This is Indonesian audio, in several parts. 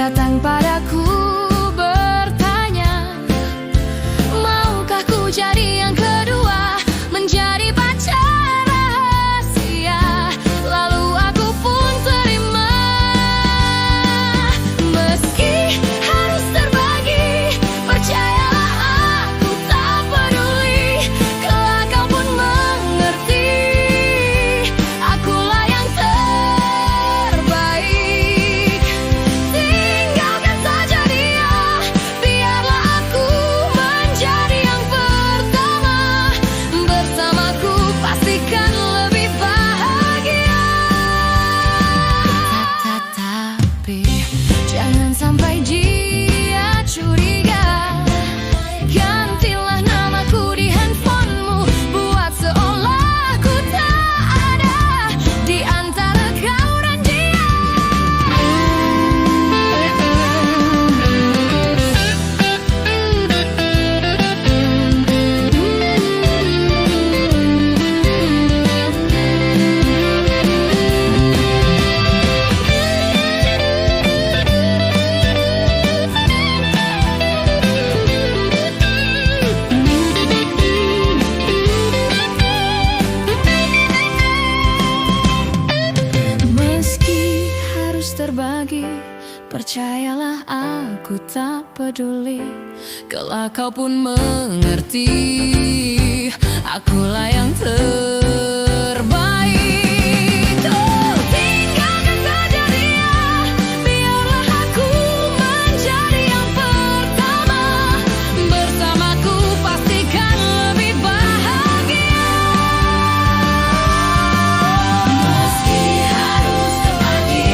datang padaku bertanya, maukah ku jadi yang kedua, menjadi pacar rahasia. Lalu aku pun terima, meski harus terbagi. Percayalah aku tak peduli, kelak kau pun mengerti. Akulah yang terbaik. Tinggalkan saja dia, biarlah aku menjadi yang pertama. Bersamaku pastikan lebih bahagia. Tetapi jangan sampai dia curiga. Gantilah namaku di handphonemu, buat seolah ku tak ada di antara kau dan dia. Meski harus terbagi, percayalah aku tak peduli, kelak kau pun mengerti. Akulah yang terbaik. Oh, tinggalkan saja dia, biarlah aku menjadi yang pertama. Bersamaku pastikan lebih bahagia. Meski harus terbagi,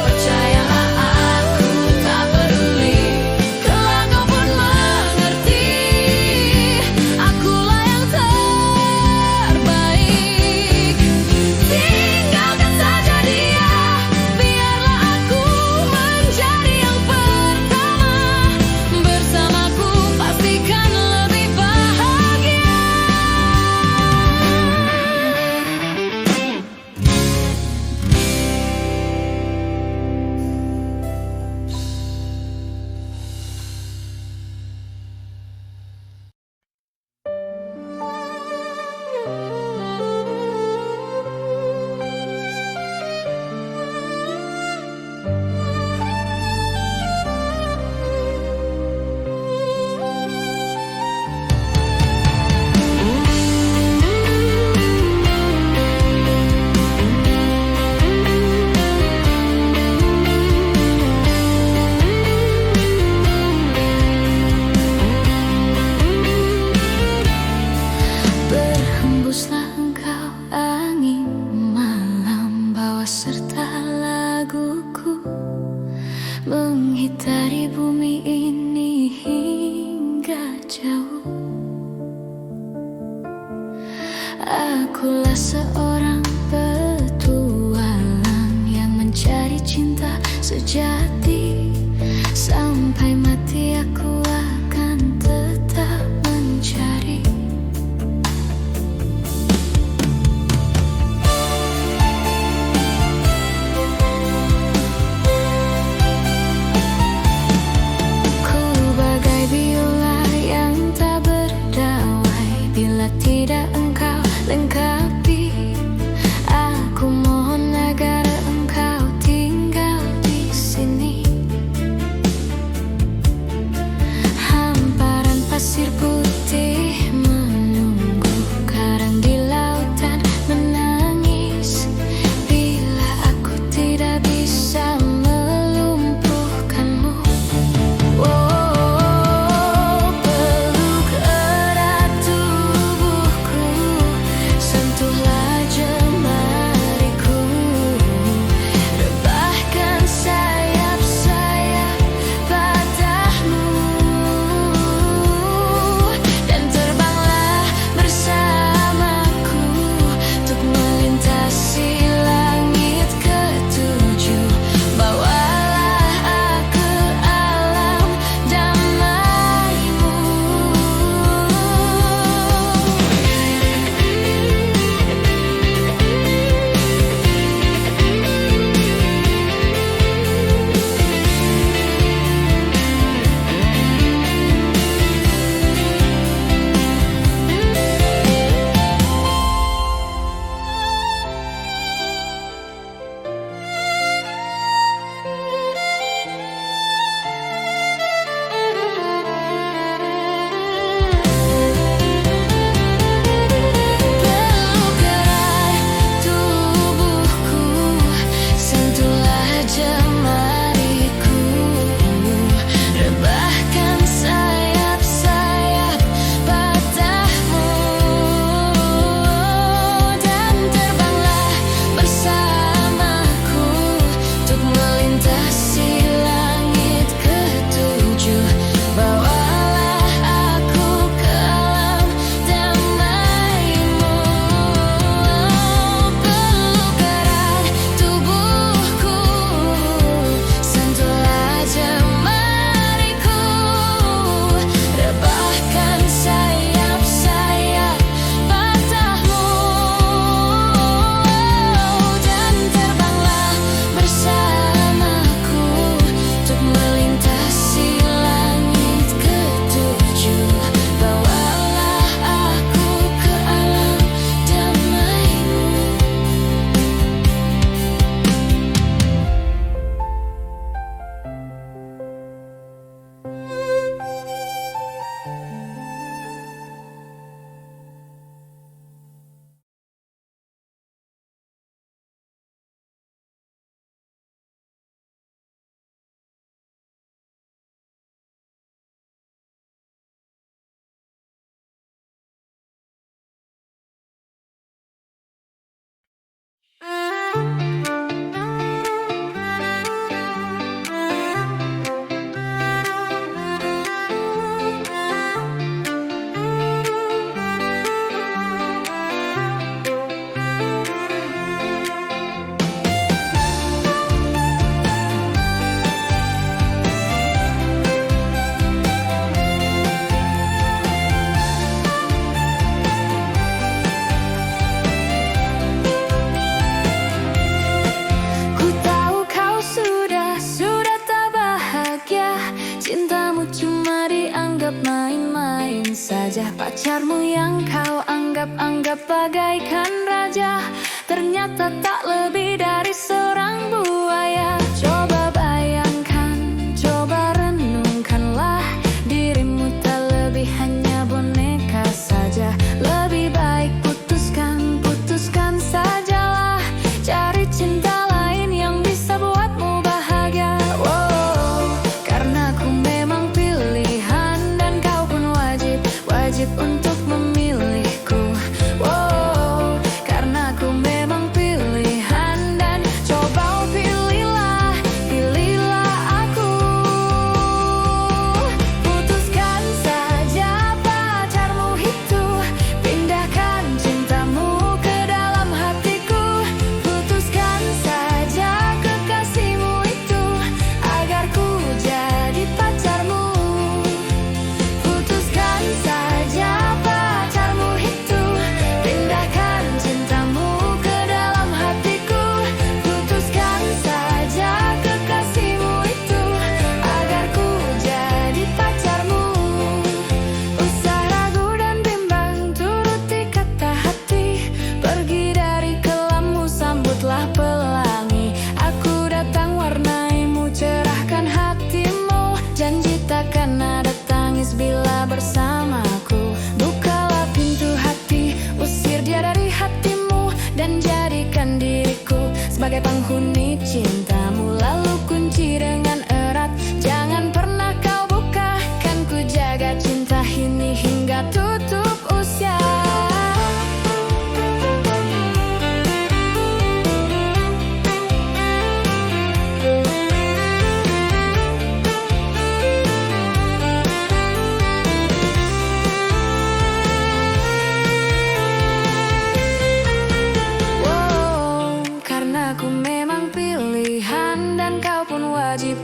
percayalah aku tak peduli, kelak kau pun mengerti. Akulah yang terbaik. Tinggalkan saja dia, biarlah aku menjadi yang pertama. Bersamaku pastikan lebih bahagia. Berhembuslah engkau angin malam, bawa serta laguku, menghitari bumi ini hingga jauh. Akulah seorang petualang yang mencari cinta sejati. Sampai mati aku akan tetap mencari. Ku bagai biola yang tak berdawai, bila tidak engkau lengkapi. Aku mohon agar engkau tinggal di sini. saja. Pacarmu yang kau anggap bagaikan raja, ternyata tak lebih dari seorang buaya. Coba bayangkan, coba renungkanlah, dirimu tak lebih hanya boneka saja. Lebih baik putuskan sajalah, cari cinta lain yang bisa buatmu bahagia. Wow, karena ku memang pilihan dan kau pun wajib untuk memilihku. Wow, karena ku memang pilihan dan coba pilihlah aku. Putuskan saja pacarmu itu, pindahkan cintamu ke dalam hatiku. Putuskan saja kekasihmu itu, agar ku jadi pacarmu. Putuskan saja pacarmu itu, pindahkan cintamu ke dalam hatiku. Putuskan saja kekasihmu itu, agar ku jadi pacarmu. Usah ragu dan bimbang, turuti kata hati. Pergi dari kelammu, sambutlah pelangi. Aku datang warnaimu, cerahkan hatimu. Janji takkan ada tangis bila bersamaku. Bukalah pintu hati, usir dia dari hatimu, dan jadikan diriku sebagai penghuni cintamu. Lalu kunci dengan erat, jangan pernah kau buka. Kan ku jaga cinta ini hingga tutup usia. Wow, karena ku memang pilihan dan kau pun wajib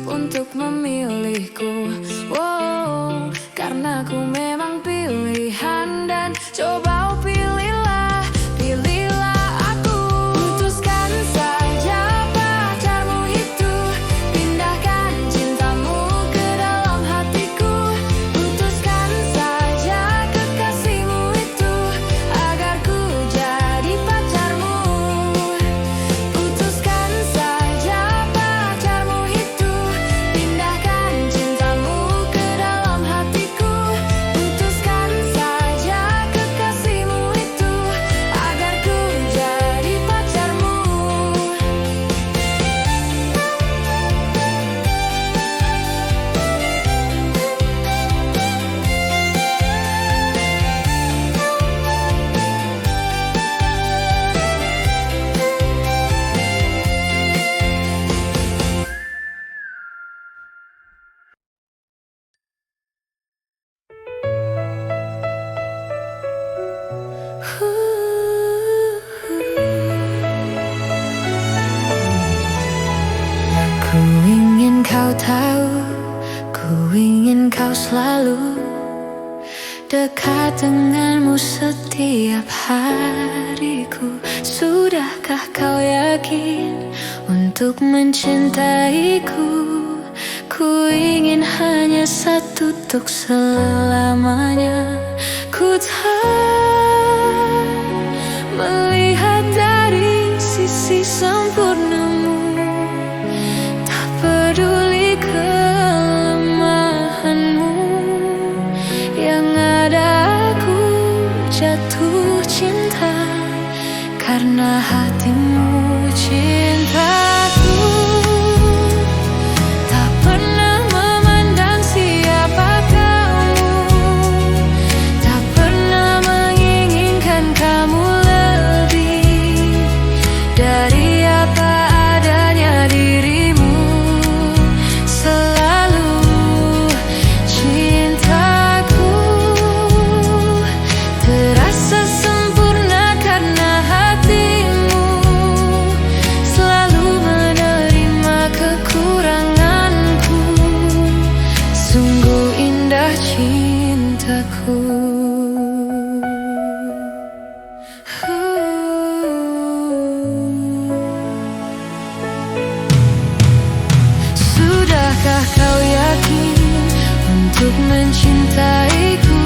untuk memilihku. Wow, karena ku memang pilihan dan coba pilihlah aku. Putuskan saja pacarmu itu, pindahkan cintamu ke dalam hatiku. Putuskan saja kekasihmu itu, agar ku jadi pacarmu. Putuskan saja pacarmu itu, pindahkan cintamu ke dalam hatiku. Putuskan saja kekasihmu itu, agar ku jadi pacarmu. Ku ingin kau tahu, ku ingin kau selalu dekat denganmu setiap hariku. Sudahkah kau yakin untuk mencintaiku? Ku ingin hanya satu untuk selamanya. Ku tak melihat dari sisi sempurnamu, tak peduli kelemahanmu. Yang ada aku jatuh cinta karena hatimu. Cintaku tak pernah memandang siapa kamu, tak pernah menginginkan kamu lebih dari apa adanya dirimu. Selalu cintaku terasa sempurna karena hatimu selalu menerima kekuranganku. Sungguh indah cintaku. Sudahkah kau yakin untuk mencintaiku?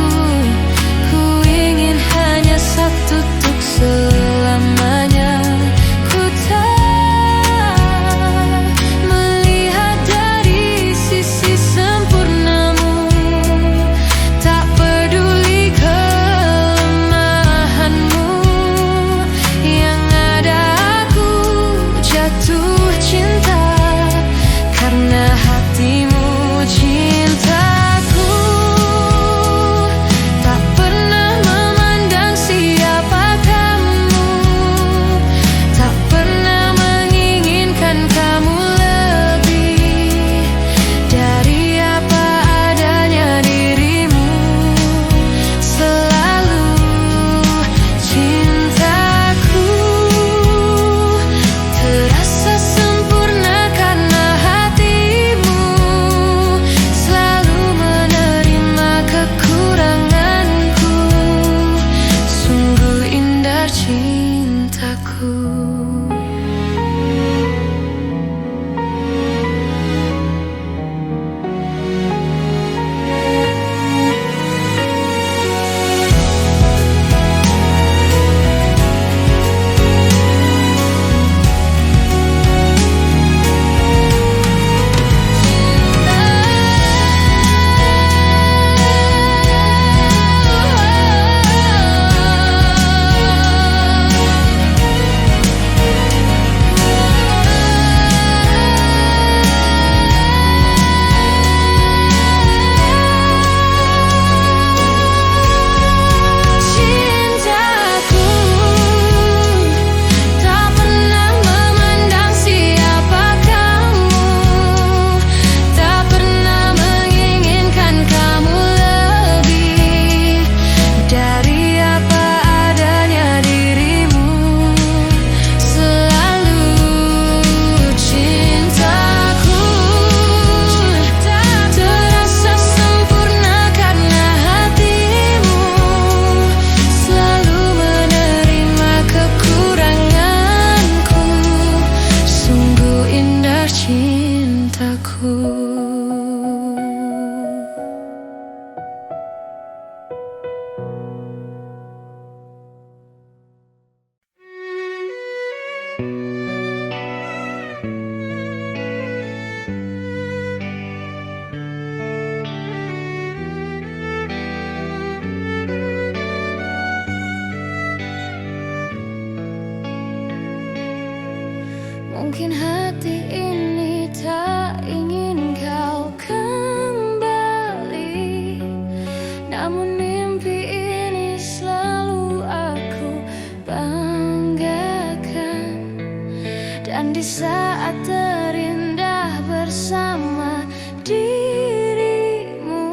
cintaku. Mungkin hati ini tak ingin kau kembali, namun mimpi ini selalu aku banggakan. Dan di saat terindah bersama dirimu,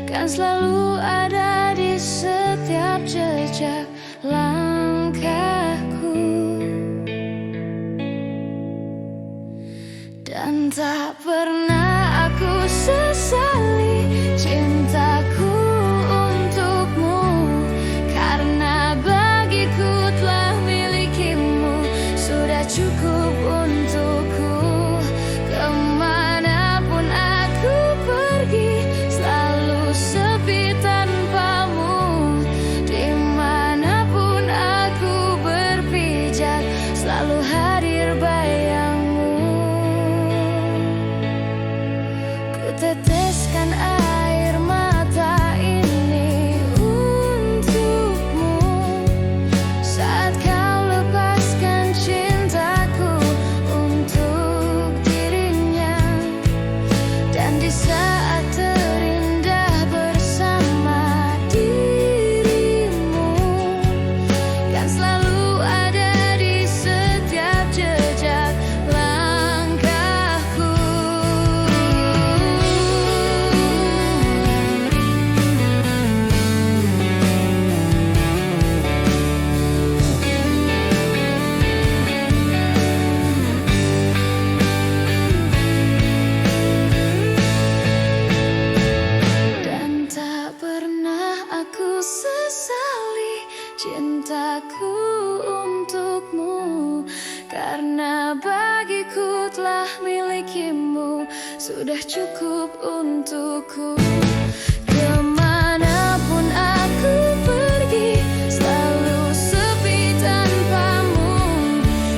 kan selalu ada di setiap jejak langkahku. Dan tak pernah aku sesali cintaku untukmu, karena bagiku telah milikimu, sudah cukup untukku. Kemanapun aku pergi, selalu sepi tanpamu. Dimanapun aku berpijak, selalu hadir bayangmu. Teteskan air mata ini untukmu saat kau lepaskan cintaku untuk dirinya. Dan di saat terindah bersama dirimu, kan selalu ada di setiap jejak langkahku. Dan tak pernah aku sesali cintaku untukmu, karena bagiku telah milikimu, sudah cukup untukku. Kemanapun aku pergi, selalu sepi tanpamu.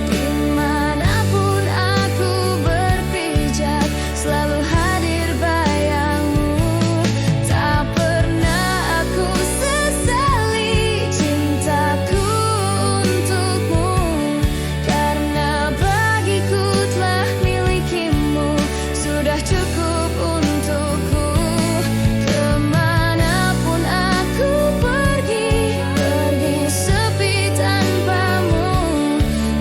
Dimanapun aku berpijak, selalu hadir bayangmu. Tak pernah aku sesali cintaku untukmu, karena bagiku telah milikimu, sudah cukup untukku. Kemanapun aku pergi sepi tanpamu.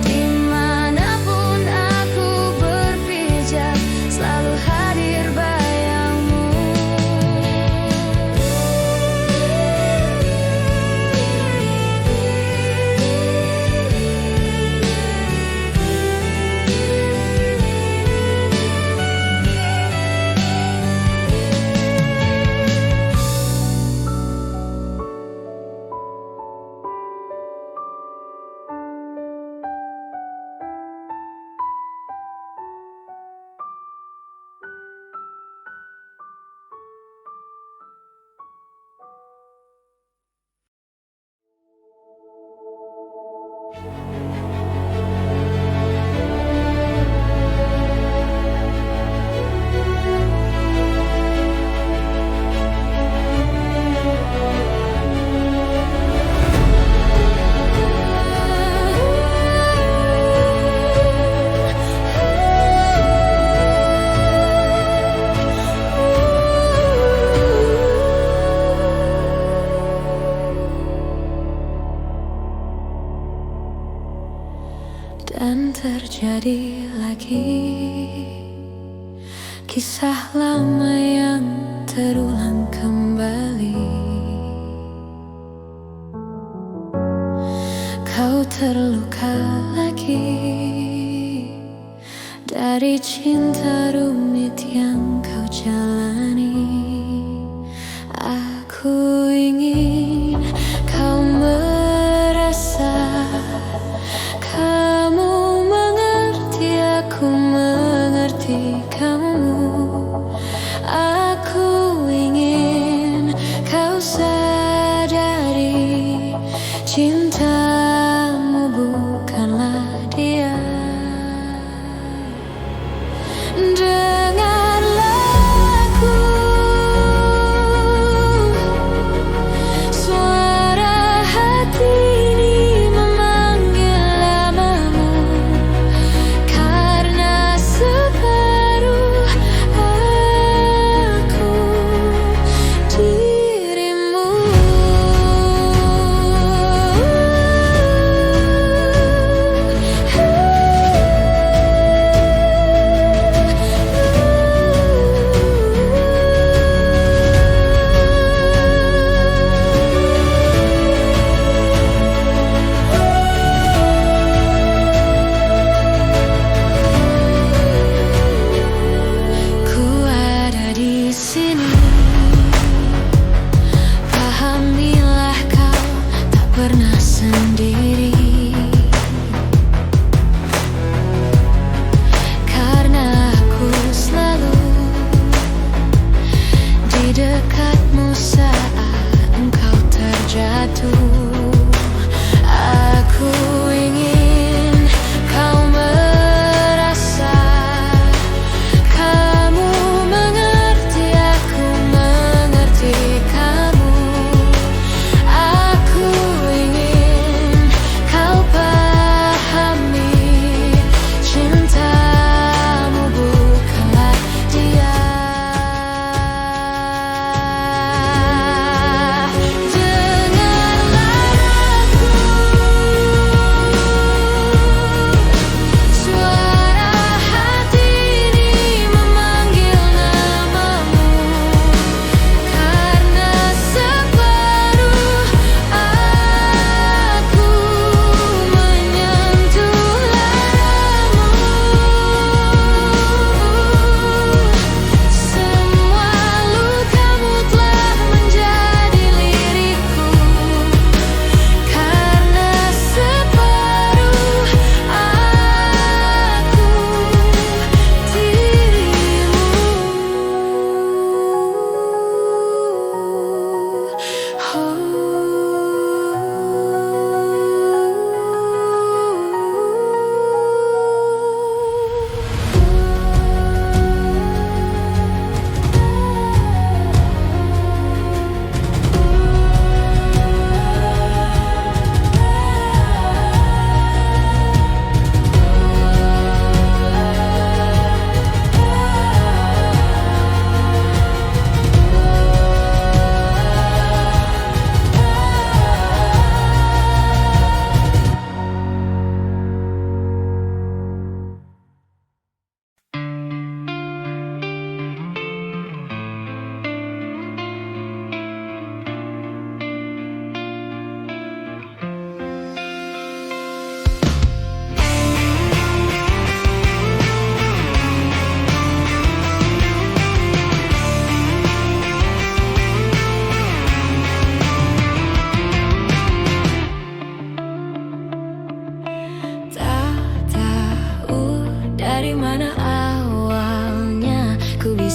Dimanapun aku berpijak, selalu hadir bayangmu. Dan terjadi lagi kisah lama yang terulang kembali. Kau terluka lagi dari cinta rumit yang kau jalani. Aku ingin kau merasa kamu mengerti, aku mengerti.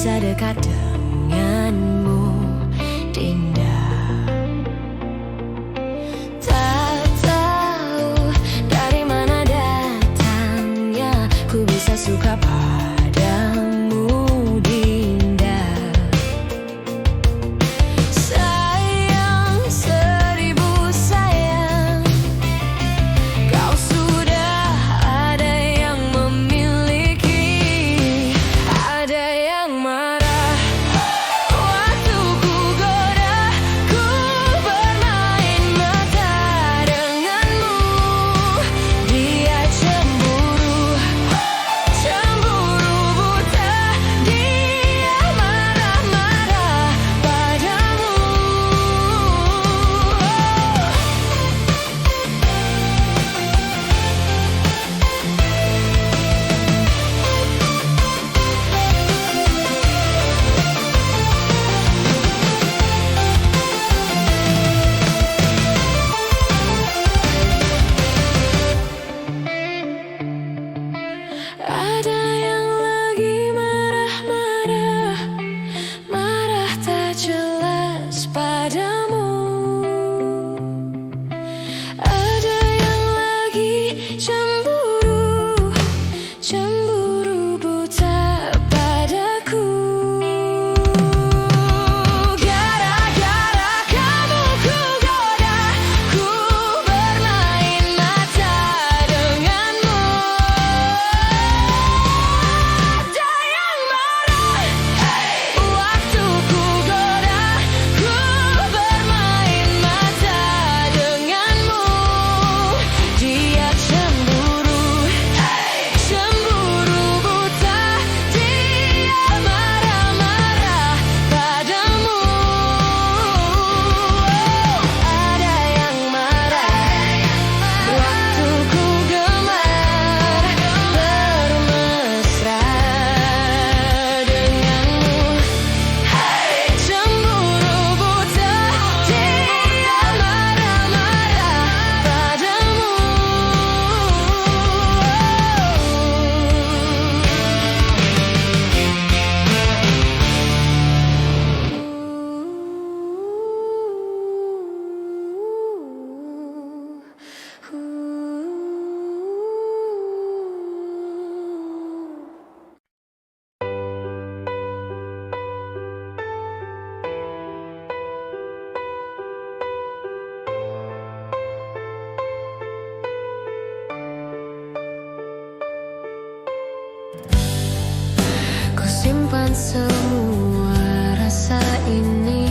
bisa dekat denganmu, Dinda. Tak tahu dari mana datangnya ku bisa suka padamu, Dinda. Sayang, seribu sayang, kau sudah ada yang memiliki. Ada yang marah waktu ku goda, ku bermain mata denganmu. Dia cemburu, cemburu buta. Dia marah-marah padamu. Ada yang lagi marah-marah, marah tak jelas padamu. Ada yang lagi cemburu, cemburu buta padaku. Gara-gara kamu ku goda, ku bermain mata denganmu. Ada yang marah waktu ku goda, ku bermain mata denganmu. Dia cemburu, cemburu buta. Dia marah-marah padamu. Ada yang marah waktu ku gemar bermesra denganmu. Cemburu buta, dia marah-marah padamu. Ku simpan semua rasa ini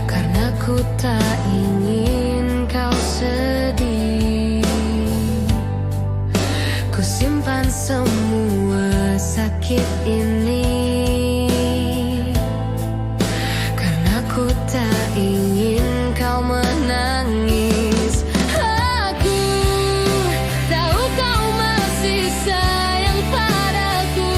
karena ku tak ingin kau sedih. Ku simpan semua sakit ini karena ku tak ingin kau menangis. Aku tahu kau masih sayang padaku.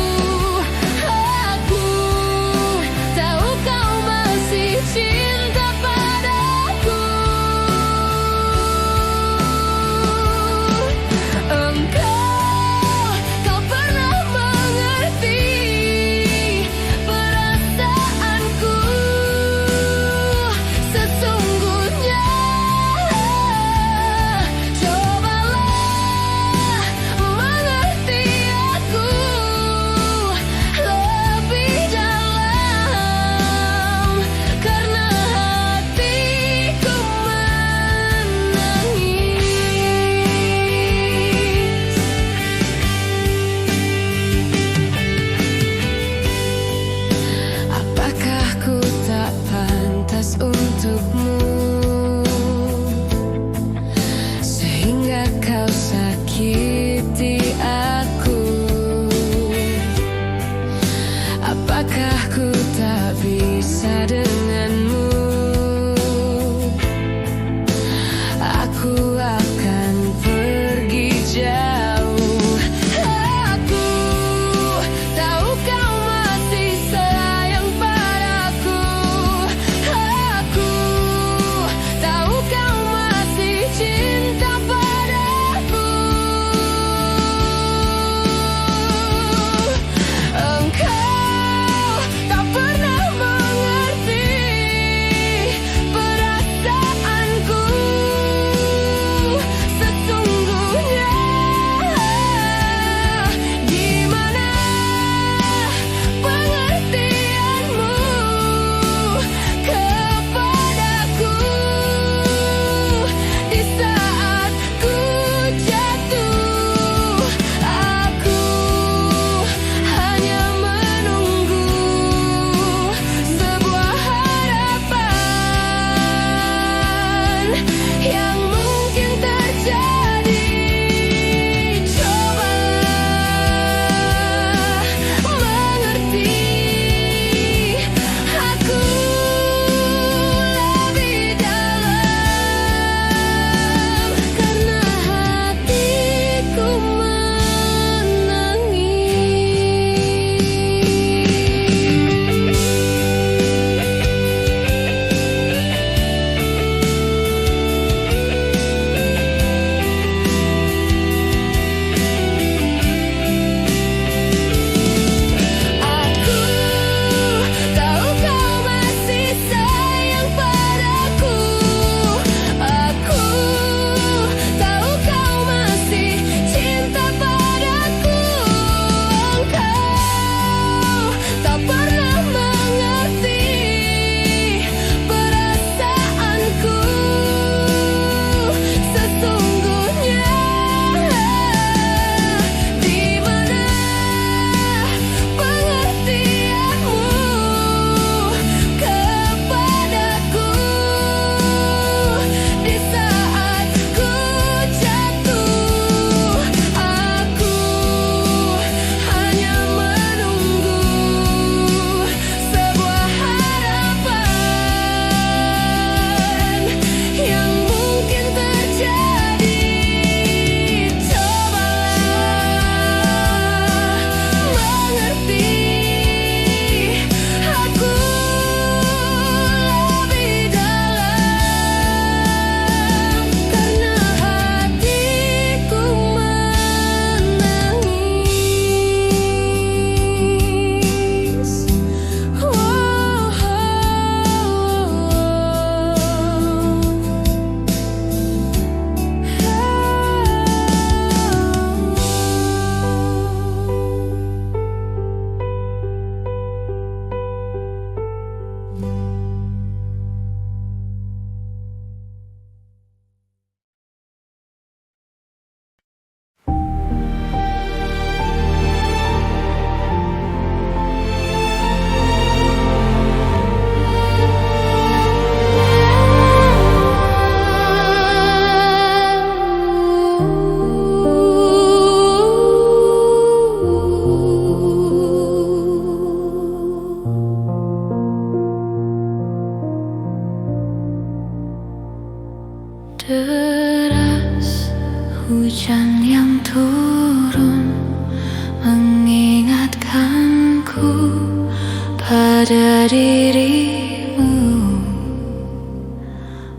dirimu,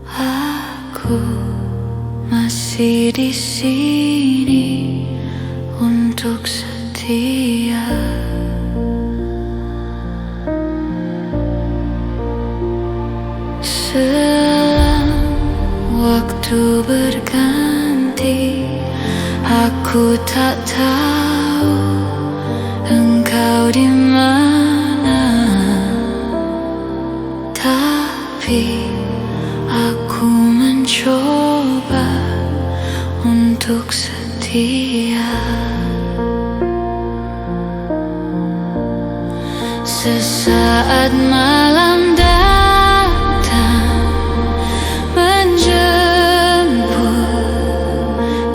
aku masih di sini untuk setia. Selang waktu berganti, aku tak tahu engkau di mana, tapi aku mencoba untuk setia. Sesaat malam datang menjemput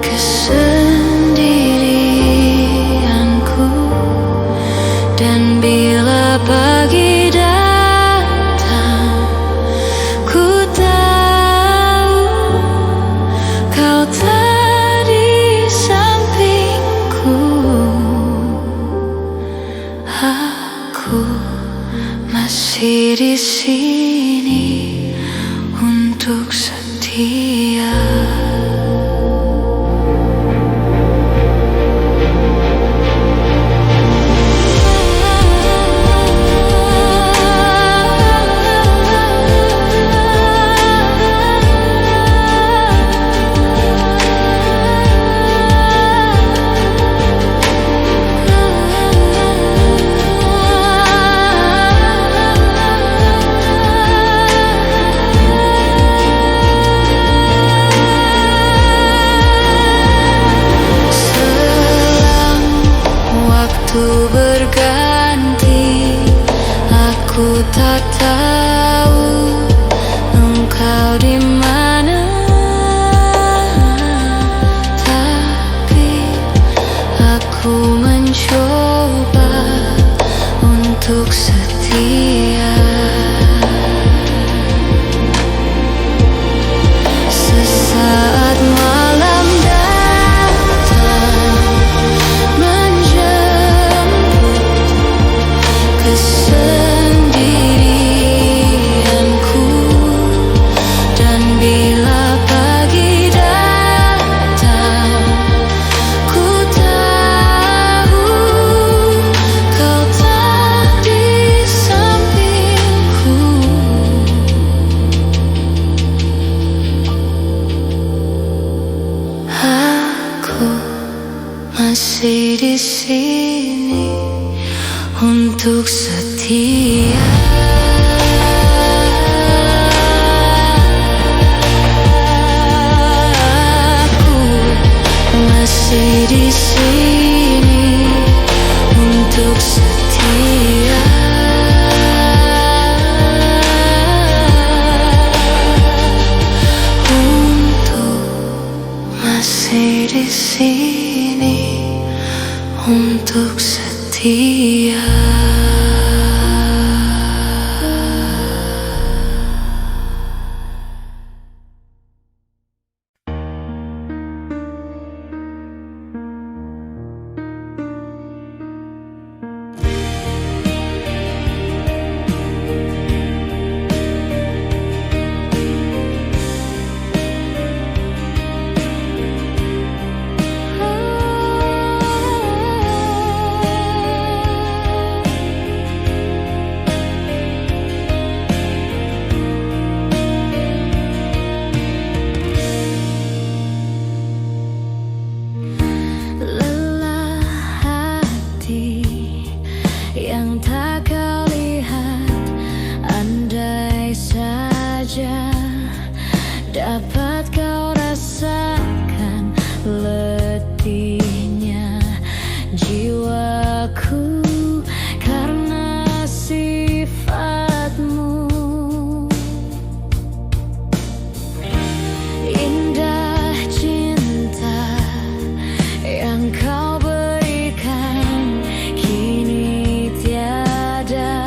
kesendirianku, dan bila pagi datang, ku tahu kau tak di sampingku. Aku masih di sini untuk setia. Waktu berganti, aku tak tahu engkau di mana, tapi aku mencoba untuk setia. Sesaat malam datang kesendirianku, dan bila pagi datang, ku tahu kau tak di sampingku. Aku masih di sini untuk setia. Aku masih di sini untuk setia. Masih di sini untuk setia. Yang tak kau lihat, andai saja dapat kau rasakan letihnya jiwaku karena sifatmu. Indah cinta yang kau berikan kini tiada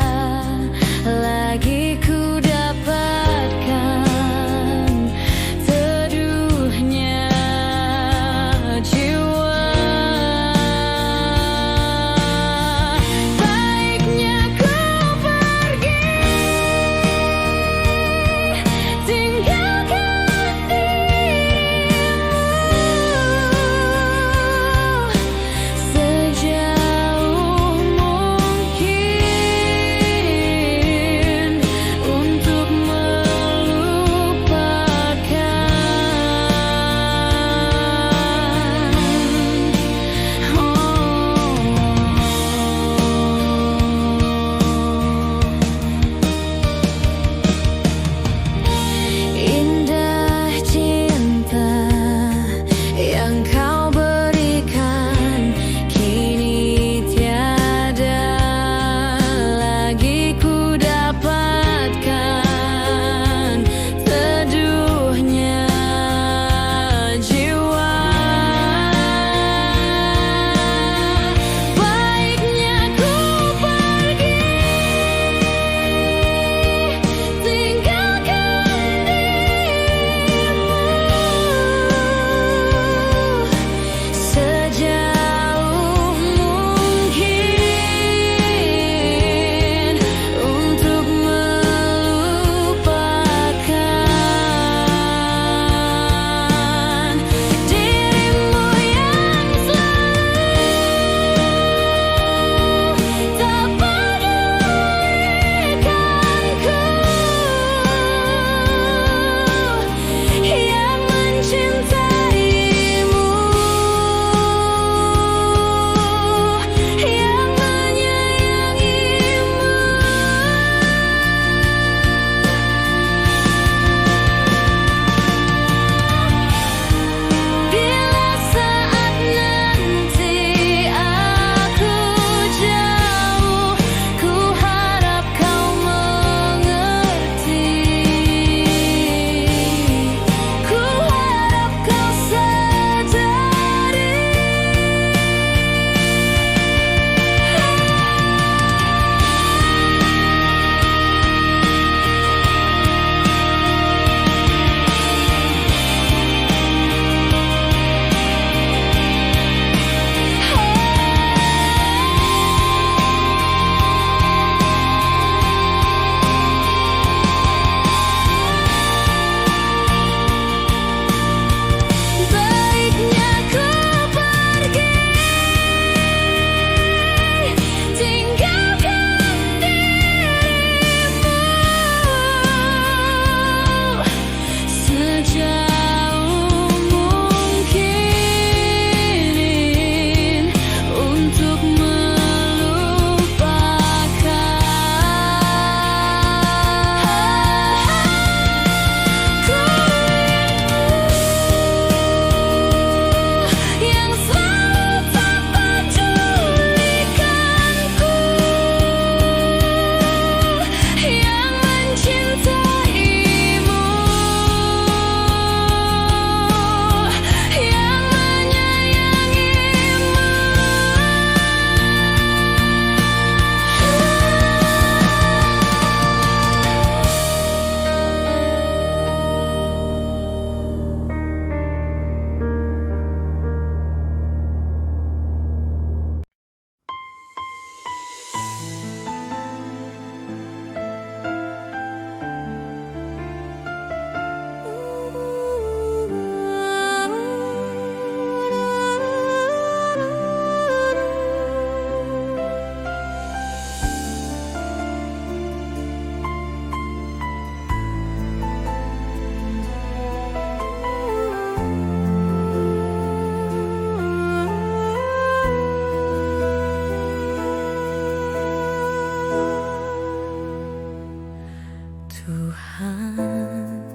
Tuhan,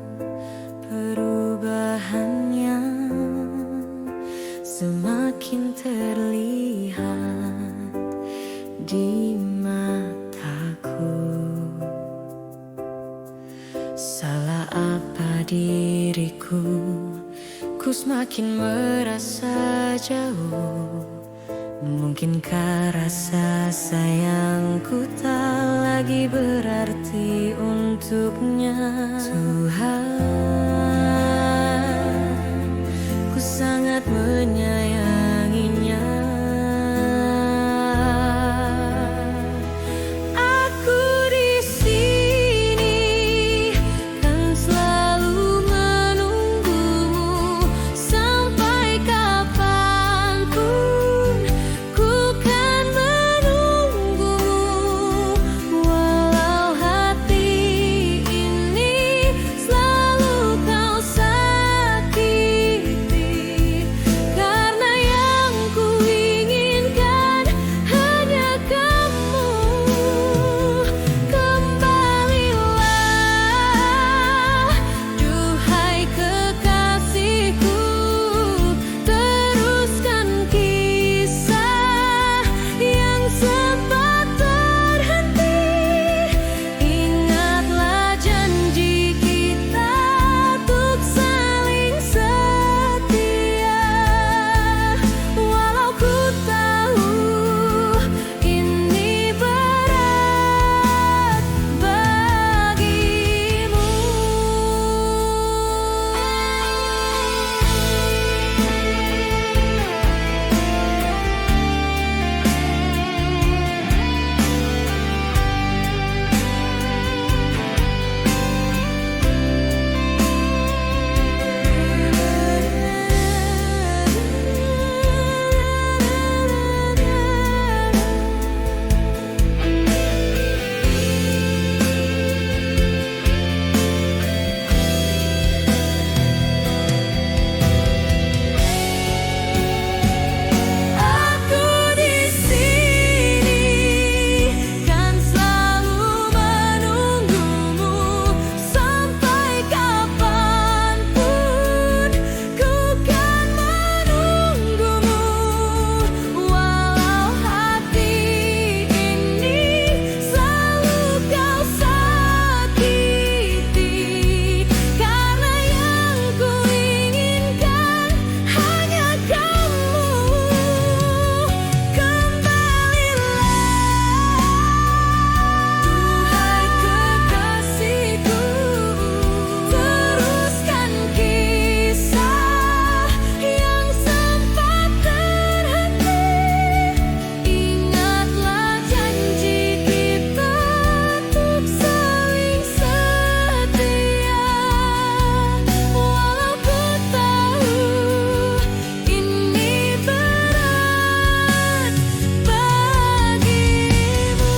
perubahannya semakin terlihat di mataku. Salah apa diriku, ku semakin merasa jauh. Mungkinkah rasa sayangku tak lagi berarti untuknya? Tuhan, ku sangat menyayanginya. Aku di sini kan selalu menunggumu sampai kapanpun. Ku kan menunggumu walau hati ini selalu kau sakiti. Karena yang ku inginkan hanya kamu. Kembalilah, duhai kekasihku, teruskan kisah yang sempat terhenti. Ingatlah janji kita untuk saling setia. Walau ku tahu ini berat bagimu. Aku di sini kan selalu menunggumu sampai kapanpun. Ku kan menunggumu walau hati ini selalu kau sakiti. Karena yang ku inginkan hanya kamu. Kembalilah, duhai kekasihku, teruskan kisah yang sempat terhenti. Ingatlah janji kita untuk saling setia. Walau ku tahu ini berat bagimu.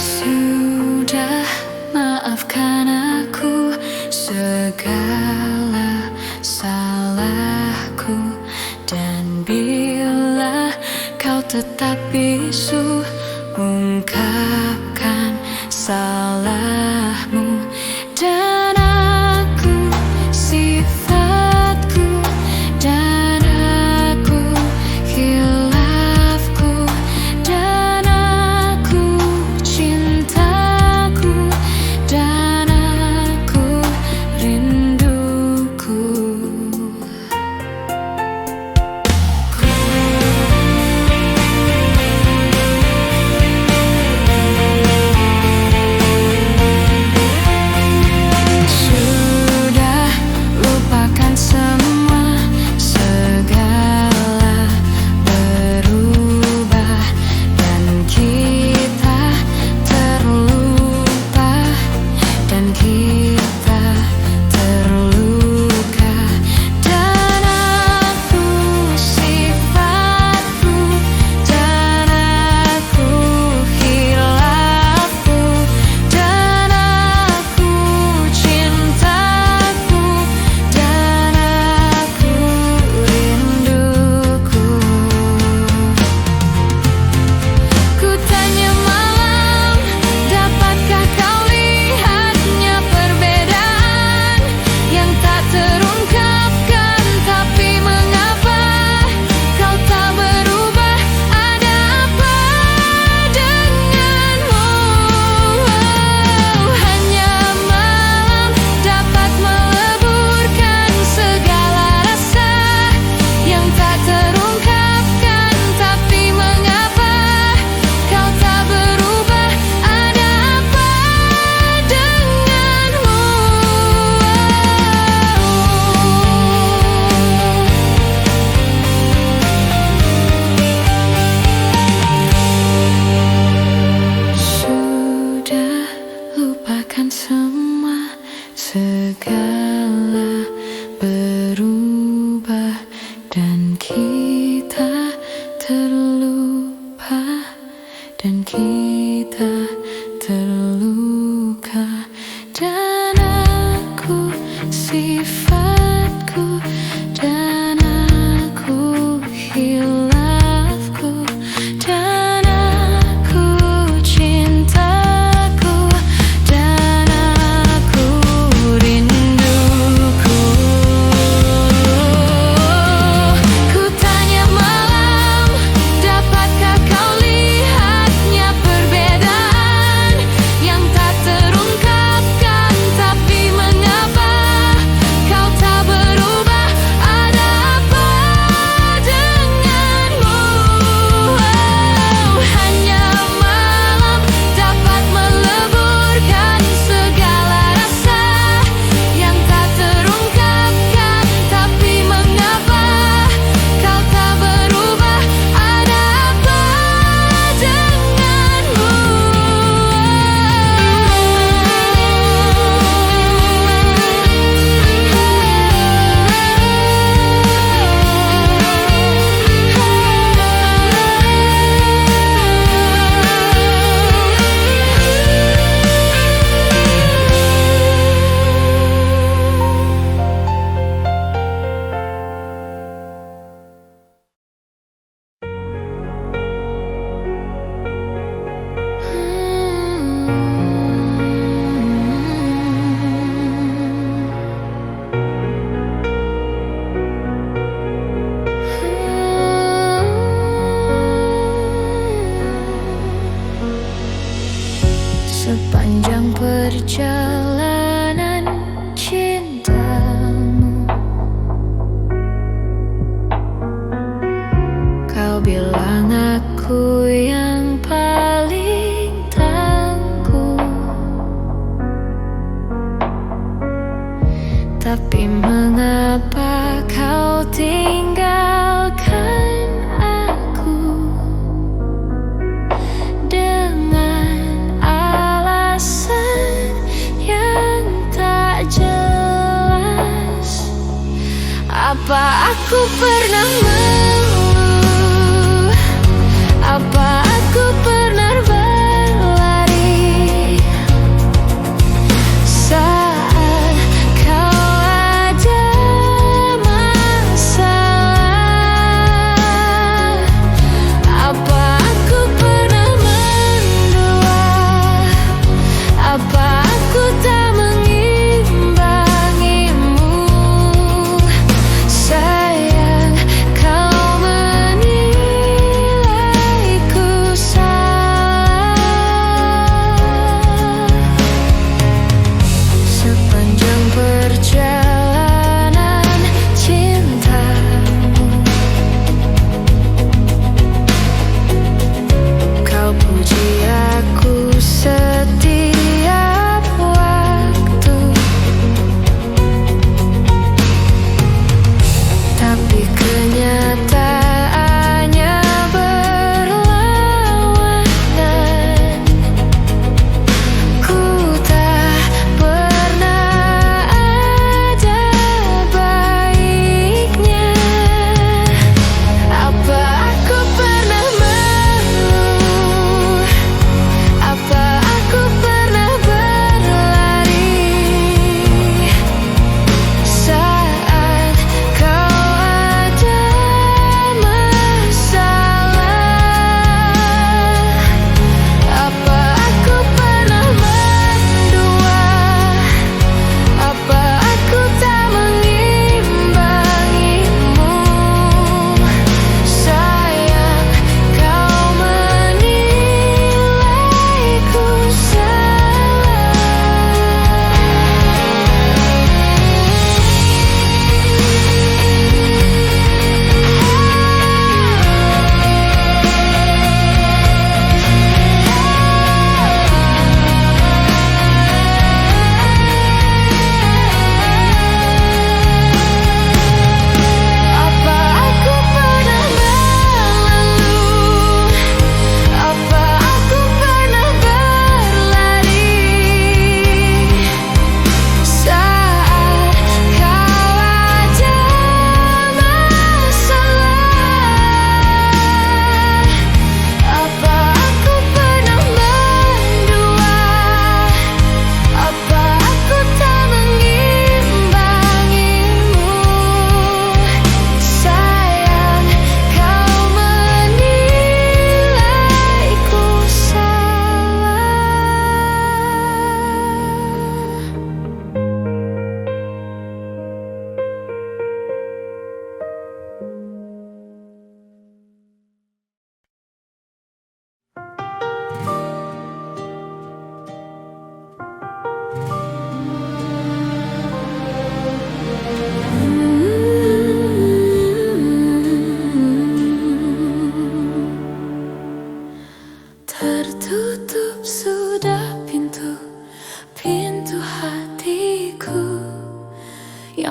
Sudah, maafkan aku segala salahku. Dan bila kau tetap bisu ungkapkan salahmu, dan aku sifatku, dan aku khilafku, dan aku cintaku, dan aku rinduku. Dan kita terluka, dan segala berubah dan kita terlupa dan kita terluka, dan aku sifatku dan aku hilafku dan aku cintaku dan aku rinduku. Ku tanya malam, dapatkah kau lihatnya perbedaan yang tak terungkapkan, tapi mengapa kau tak berubah? Ada apa denganmu? Hanya malam dapat meleburkan segala rasa yang tak terungkapkan, tapi mengapa kau tak berubah? Ada apa denganmu? Sepanjang perjalanan cintamu, kau bilang aku yang paling tangguh, tapi mengapa kau tinggalkan aku dengan alasan yang tak jelas? Apa aku pernah mengeluh? Apa aku pernah berlari saat kau ada masalah? Apa aku pernah mendua? Apa aku tak mengimbangimu? Sayang, kau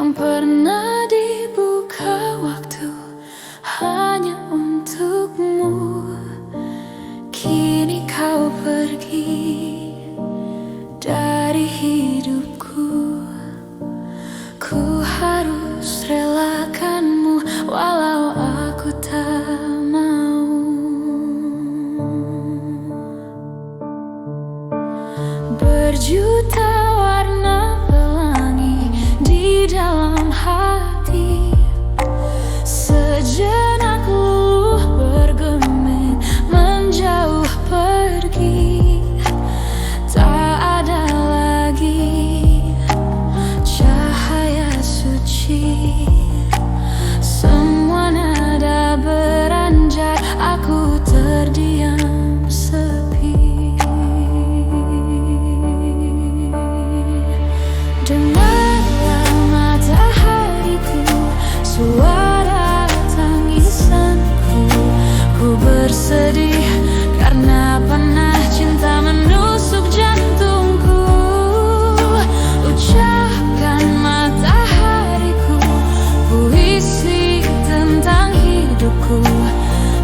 yang pernah dibuka waktu hanya untukmu. Kini kau pergi dari hidupku. Ku harus relakanmu walau aku tak mau. Berjuta warna pelangi di dalam hati. Sejenak luluh bergeming menjauh pergi. Tak ada lagi cahaya suci. Semua nada beranjak, aku terdiam sepi. Dengarlah matahariku, suara tangisanku. Ku bersedih karena panah cinta menusuk jantungku. Ucapkan matahariku puisi tentang hidupku,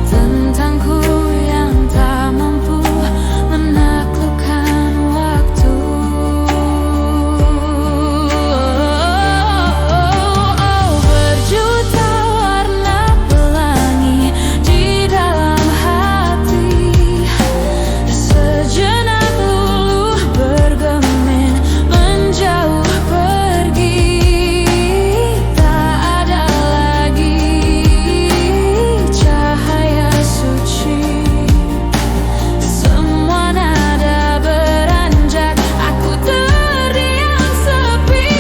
tentangku yang tak mampu menaklukkan waktu. Berjuta warna pelangi di dalam hati. Sejenak luluh bergeming menjauh pergi. Tak ada lagi cahaya suci. Semua nada beranjak, aku terdiam sepi.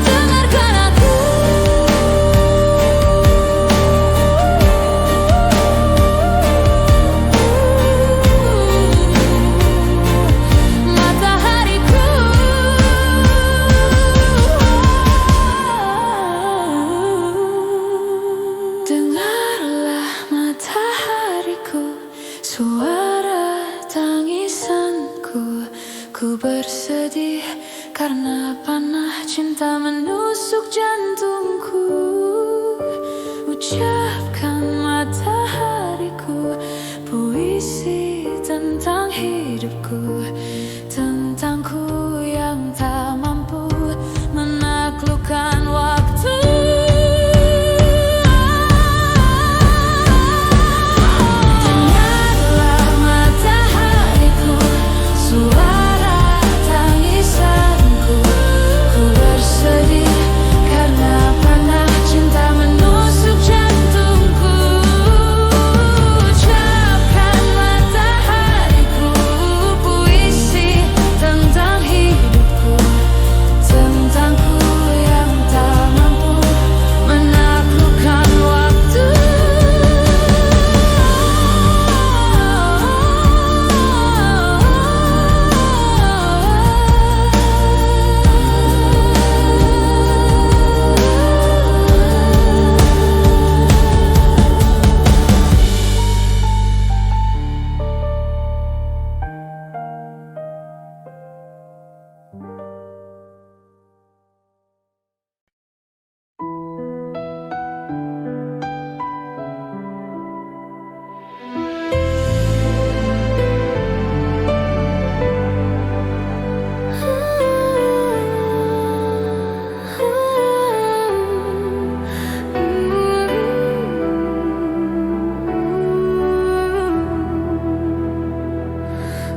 Dengarkan aku. Matahariku, dengarlah matahariku, suara tangisanku. Ku bersedih karena panah cinta menusuk jantungku. Ucapkan matahariku puisi tentang hidupku, tentangku yang tak mampu menaklukkan waktu. Dengarlah matahariku, suara tangisanku. Ku bersedih karena panah cinta menusuk jantungku. Ucapkan matahariku puisi tentang hidupku, tentangku yang tak mampu menaklukkan waktu.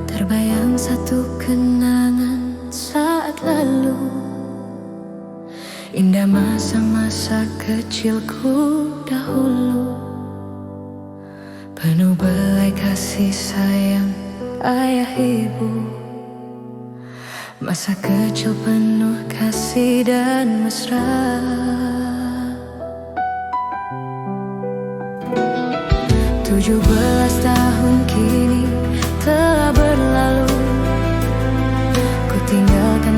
Terbayang satu kenangan saat lalu, indah masa-masa kecilku dahulu. Penuh belai kasih sayang ayah ibu. Masa kecil penuh kasih dan mesra. 17 tahun kini telah berlalu. Ku tinggalkan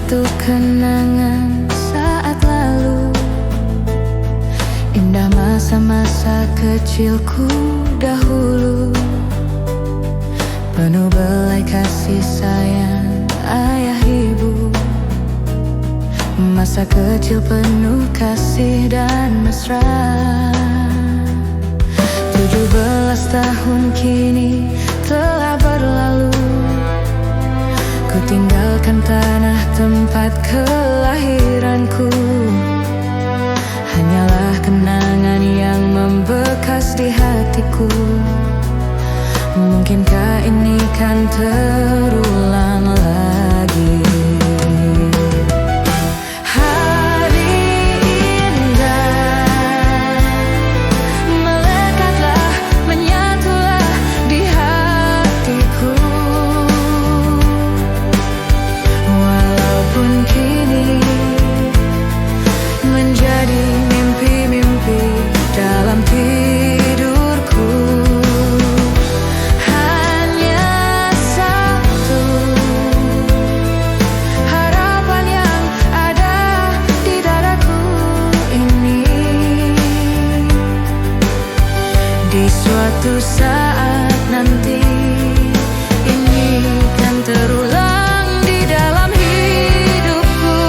suatu kenangan saat lalu, indah masa-masa kecilku dahulu, penuh belai kasih sayang ayah ibu. Masa kecil penuh kasih dan mesra. 17 tahun kini telah berlalu, ku tinggalkan tanah tempat kelahiranku. Hanyalah kenangan yang membekas di hatiku. Mungkinkah ini kan terulang lagi? Di suatu saat nanti ini kan terulang di dalam hidupku.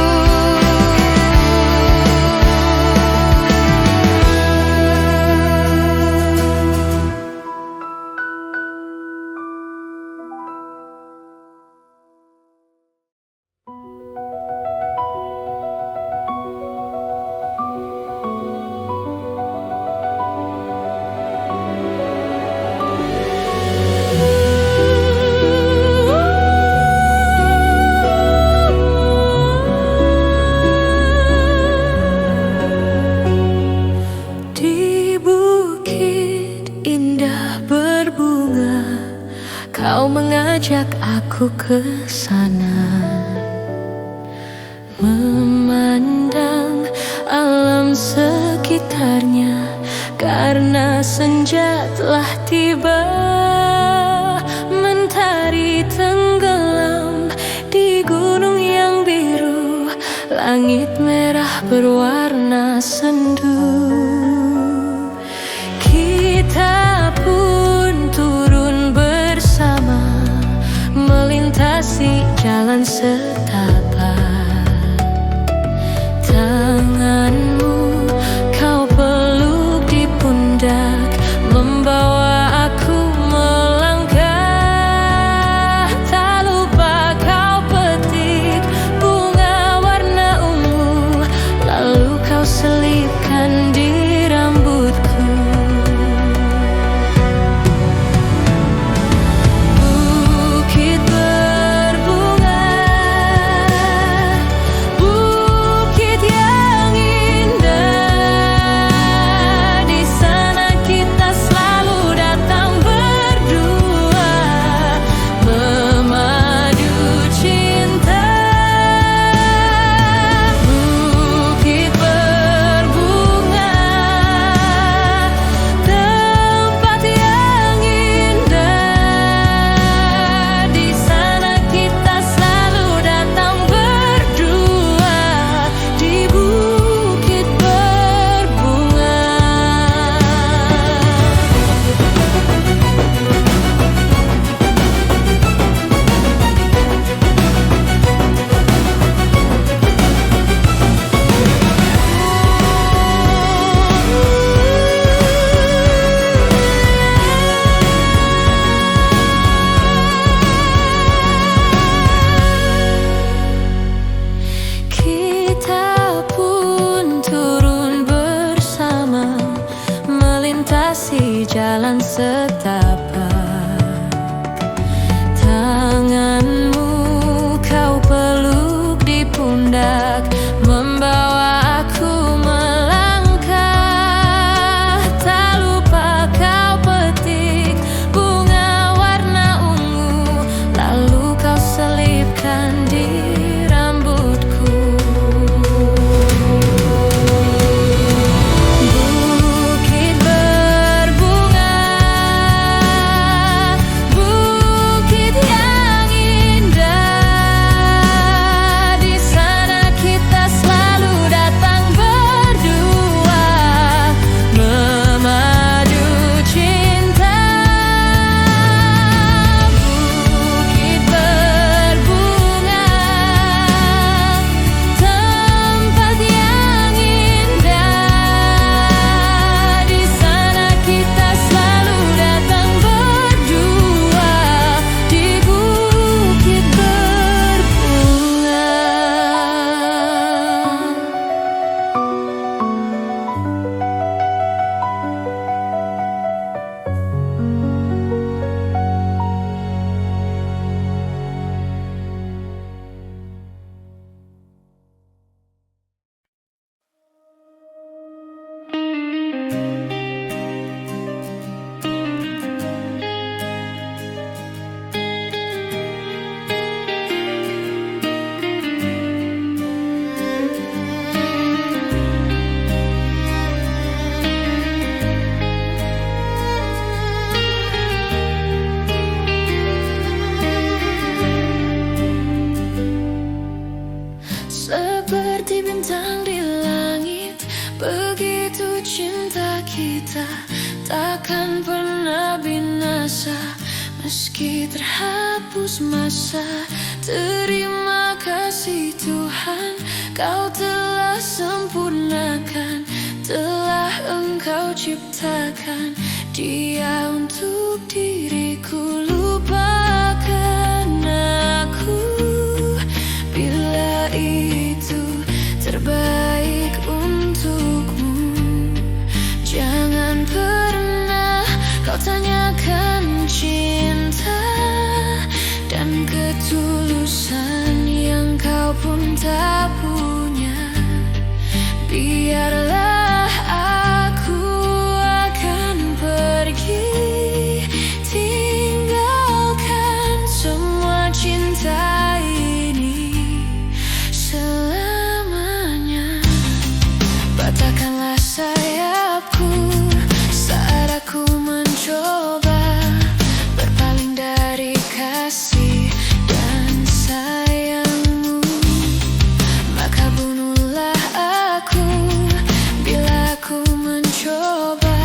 Kau mengajak aku ke sana, memandang alam sekitarnya, karena senja telah tiba. Mentari tenggelam di gunung yang biru, langit merah berwarna sendu. Kita pun turun bersama, melintasi jalan setapak. Tanganmu kau peluk di pundak, membawa aku melangkah. Tak lupa kau petik bunga warna ungu, lalu kau selipkan di rambutku. Jalan setapak. Tanganmu kau peluk di pundak, membawa aku melangkah. Tak lupa kau petik bunga warna ungu, lalu kau selipkan di rambutku. Bukit berbunga Begitu cinta kita takkan pernah binasa, meski terhapus masa. Terima kasih Tuhan, Kau telah sempurnakan, telah Engkau ciptakan Dia untuk diriku. Lupakan aku bila itu terbaik untukmu. Jangan pernah kau tanyakan cinta dan ketulusan yang kau pun tak punya. Biarlah aku akan pergi, tinggalkan semua cinta ini selamanya. Patahkanlah sayapku saat aku mencoba berpaling dari kasih dan sayangmu. Maka bunuhlah aku bila aku mencoba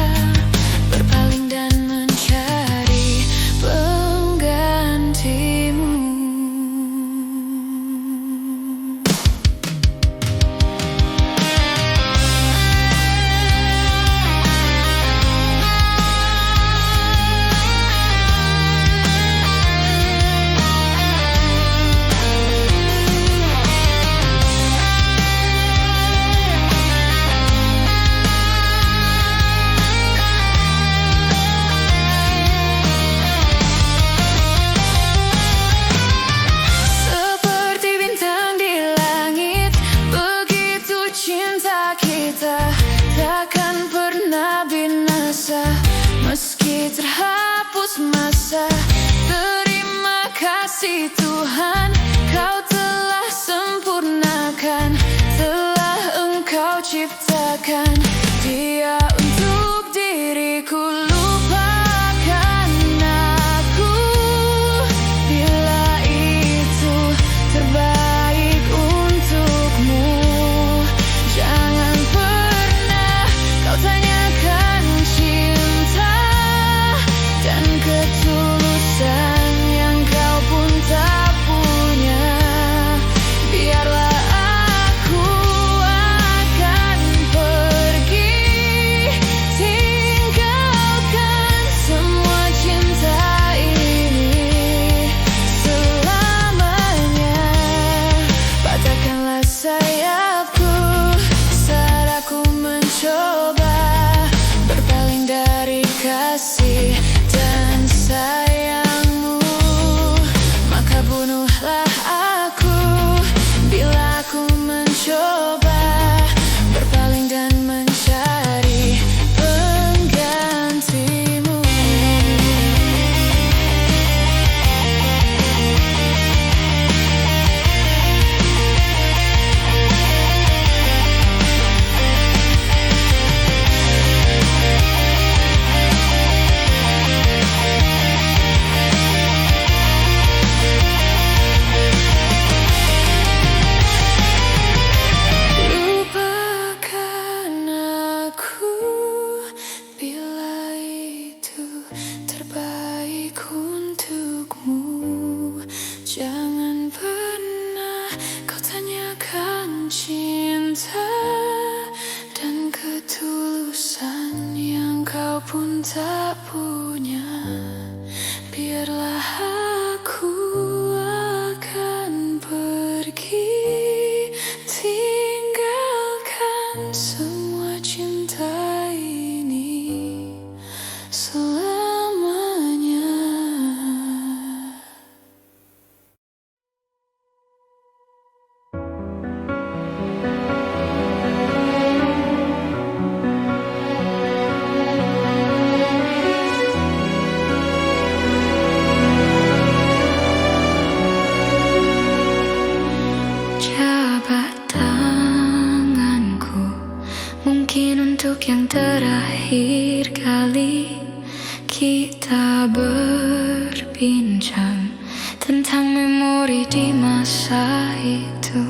berpaling dan mencari penggantimu. Seperti bintang di langit, begitu cinta kita takkan pernah binasa, meski terhapus masa. Terima kasih Tuhan, Kau telah sempurnakan, telah Engkau ciptakan Dia untuk diriku. Lupakan aku bila itu terbaik untukmu. Jangan pernah kau tanyakan cinta dan ketulusan yang kau pun tak punya. Biarlah aku akan pergi, tinggalkan semua cinta ini selamanya. Patahkanlah sayapku saat aku mencoba berpaling dari kasih dan sayangmu. Maka bunuhlah aku bila aku mencoba berpaling dan mencari penggantimu. Lupakan aku bila itu terbaik untukmu. Jangan pernah kau tanyakan cinta dan ketulusan yang kau pun tak punya. Biarlah aku akan pergi, tinggalkan semua cinta ini selamanya. Jabat tanganku, mungkin untuk yang terakhir kali kita berbincang tentang memori di masa itu.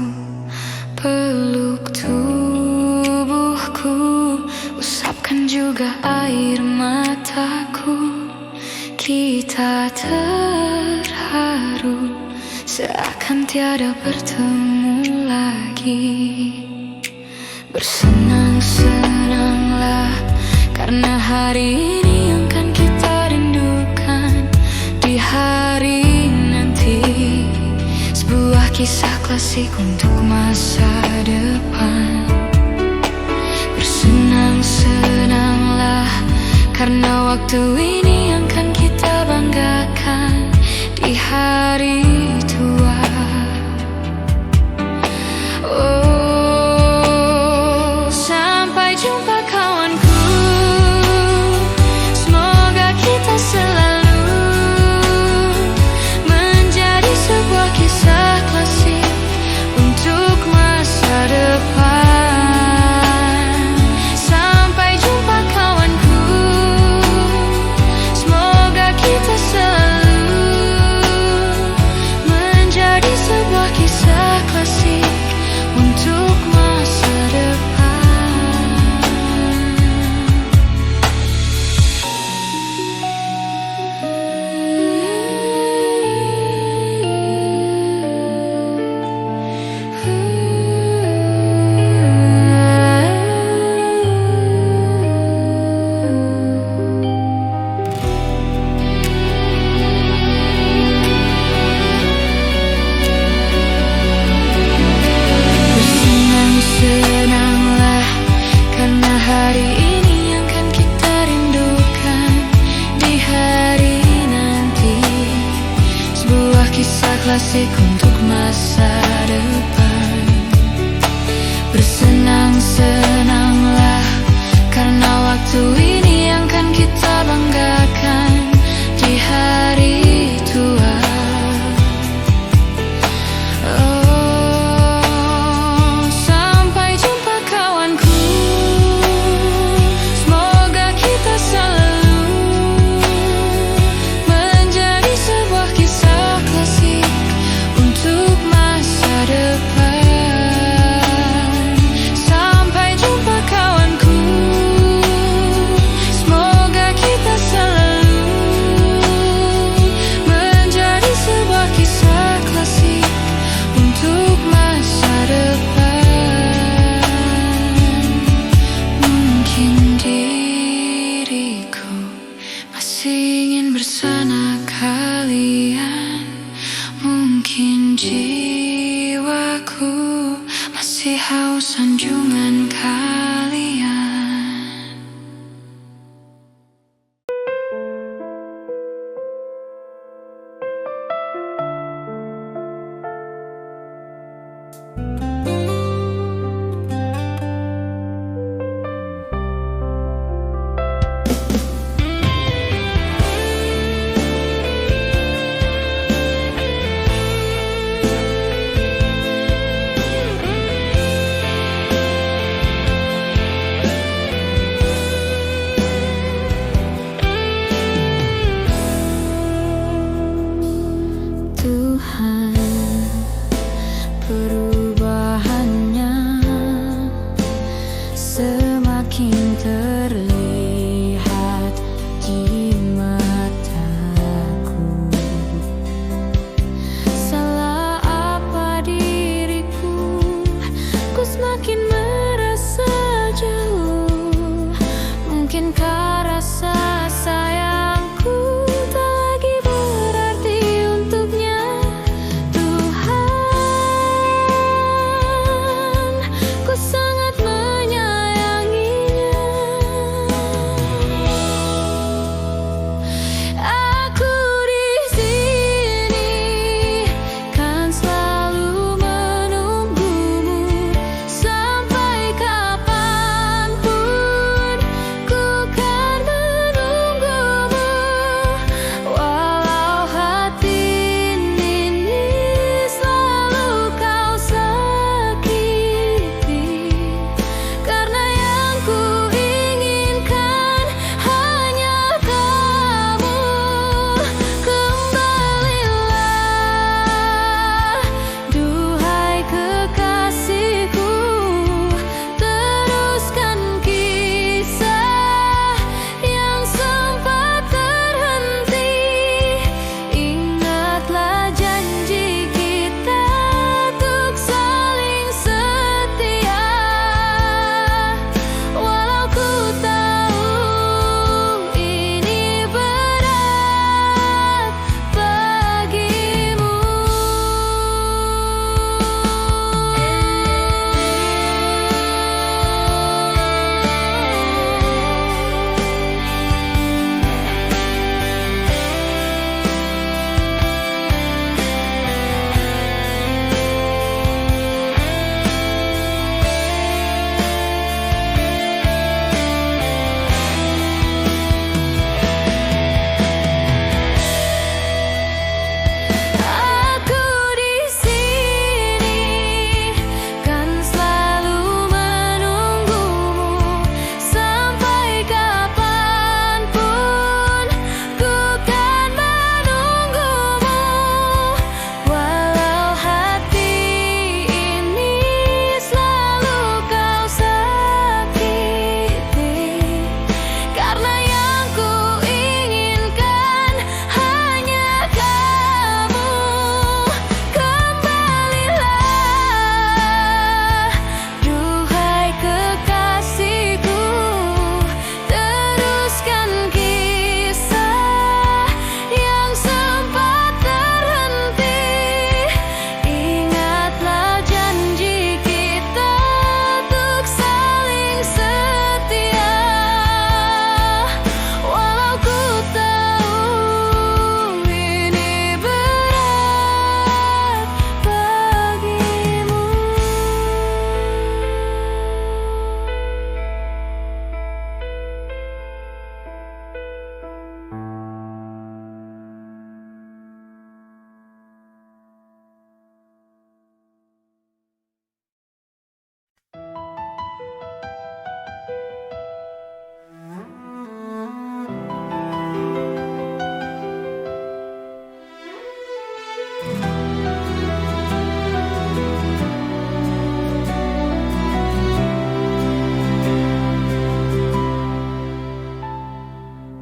Peluk tubuhku Semoga air mataku kita terharu seakan tiada bertemu lagi. Bersenang-senanglah karena hari ini yang kan kita rindukan di hari nanti. Sebuah kisah klasik untuk masa depan. Bersenang-senanglah karena waktu ini yang kan kita banggakan di hari tua. Oh, sampai jumpa kawanku. Semoga kita selalu menjadi sebuah kisah klasik untuk masa depan. Klasik untuk masa depan. Bersenang-senanglah karena waktu ini yang kan kita banggakan di hari tua. Oh, sampai jumpa kawanku. Semoga kita selalu menjadi sebuah kisah klasik untuk masa depan. Sampai jumpa kawanku. Semoga kita selalu menjadi sebuah kisah klasik untuk masa depan. Mungkin diriku masih ingin bersama kalian. Mungkin jiwaku masih haus sanjungan kalian. Tuhan, perubahannya semakin terlihat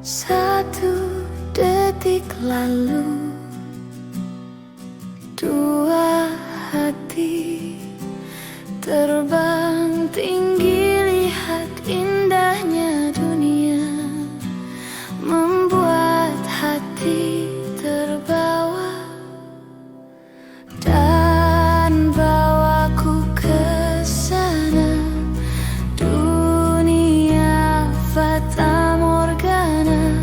Satu detik lalu, dua hati terbang tinggi, lihat indahnya dunia, membuat hati terbawa dan bawaku ke sana. Dunia fata morgana,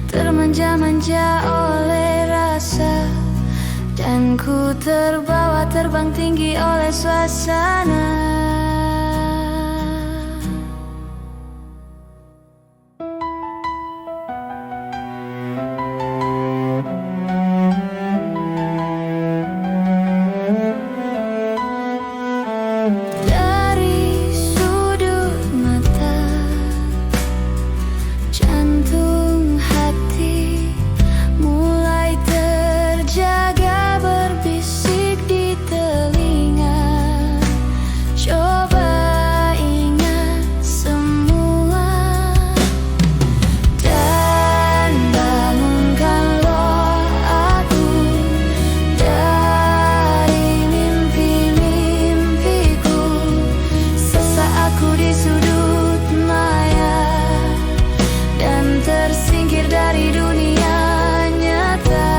termanja-manja oleh rasa, dan ku terbawa terbang tinggi oleh suasana. Dari sudut mata, jantung hati mulai terjaga, berbisik di telinga. Coba ingat semua dan bangunkanlah aku dari mimpi-mimpiku. Sesaat aku di sudut maya dan tersingkir dari dunia nyata.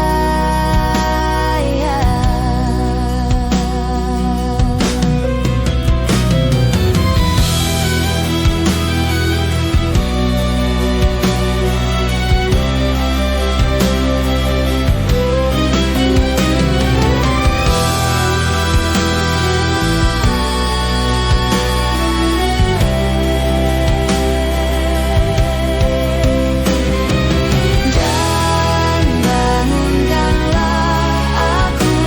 Dan bangunkanlah aku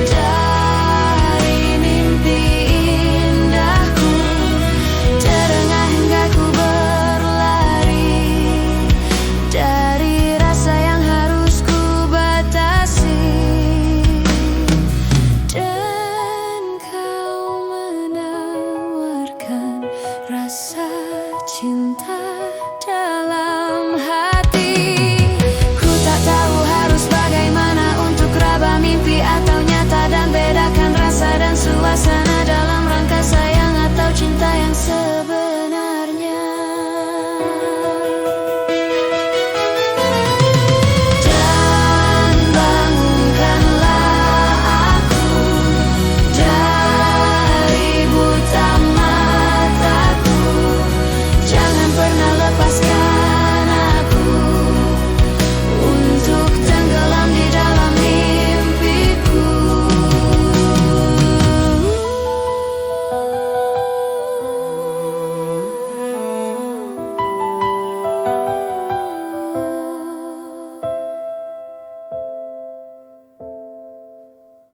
dari mimpi indahku. Terengah hingga ku berlari dari rasa yang harus ku batasi. Dan kau menawarkan rasa cinta dalam